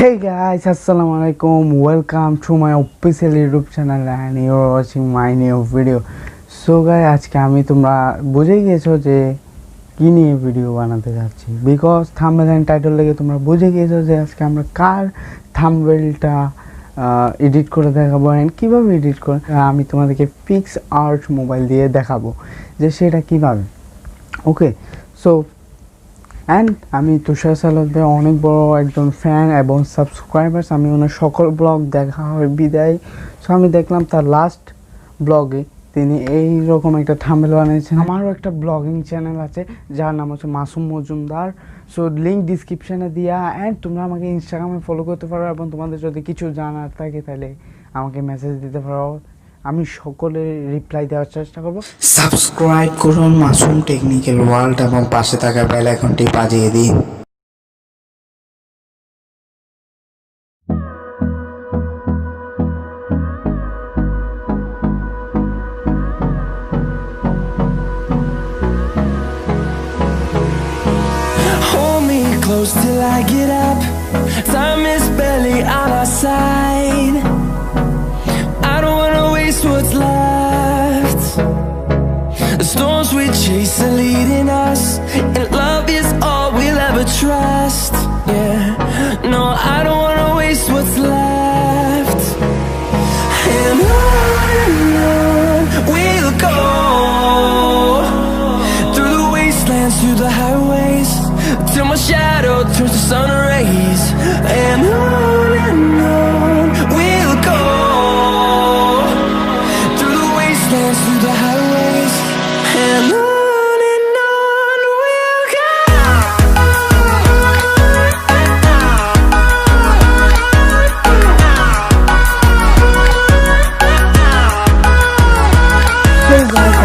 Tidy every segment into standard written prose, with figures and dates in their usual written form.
Hey guys, Assalamualaikum. Welcome to my official YouTube channel and you're watching my new video. So guys, আজকে আমি তোমরা বুঝে গিয়েছো যে কি নিয়ে ভিডিও বানাতে যাচ্ছি, বিকজ থাম্বনেল এন্ড টাইটেল দেখে তোমরা বুঝে গিয়েছো যে আজকে আমরা কার থাম্বনেলটা এডিট করে দেখাবো এন্ড কিভাবে এডিট করে আমি তোমাদেরকে পিক্স আর্ট মোবাইল দিয়ে দেখাবো যে সেটা কিভাবে। ওকে, সো অ্যান্ড আমি তুষার সালওয়াতের অনেক বড় একজন ফ্যান এবং সাবস্ক্রাইবার্স, আমি ওনার সকল ব্লগ দেখা হয় বিদায়। সো আমি দেখলাম তার লাস্ট ব্লগে তিনি এই রকম একটা থাম্বনেল বানিয়েছেন। আমারও একটা ব্লগিং চ্যানেল আছে যার নাম হচ্ছে মাসুম মজুমদার। সো লিঙ্ক ডিসক্রিপশানে দিয়া, অ্যান্ড তোমরা আমাকে ইনস্টাগ্রামে ফলো করতে পারো এবং তোমাদের যদি কিছু জানার থাকে তাহলে আমাকে মেসেজ দিতে পারো, আমি সকলে রিপ্লাই দেওয়ার চেষ্টা করব। সাবস্ক্রাইব করুন মাসুম টেকনিক্যাল ওয়ার্ল্ড এবং পাশে থাকা বেল আইকনটি বাজিয়ে দিন। Hold me close till I get up. Time is barely on our side. I don't wanna waste what's left. The storms we chase are leading us, and love is all we'll ever trust. Yeah, no, I don't wanna waste what's left. And on we'll go, through the wastelands, through the highways, till my shadow turns to sun rays. And on we'll go, through the wastelands, through the highways, and on we'll go.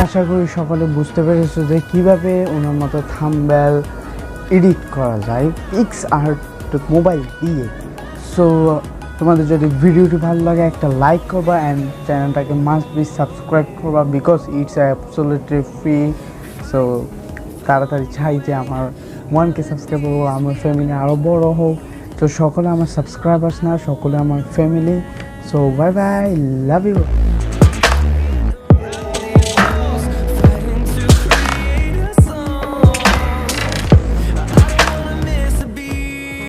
আশা করি সকলে বুঝতে পেরেছো যে কীভাবে ওনার মতো thumbnail edit করা যায় pix art mobile দিয়ে। সো তোমাদের যদি ভিডিওটি ভালো লাগে একটা লাইক করবা অ্যান্ড চ্যানেলটাকে মাস্ট বি সাবস্ক্রাইব করবা, because it's absolutely free. So তাড়াতাড়ি চাই যে আমার 1K সাবস্ক্রাইব করবো, আমার ফ্যামিলি আরও বড় হোক। তো সকলে আমার সাবস্ক্রাইবার্স না, সকলে আমার family. So bye bye, love you.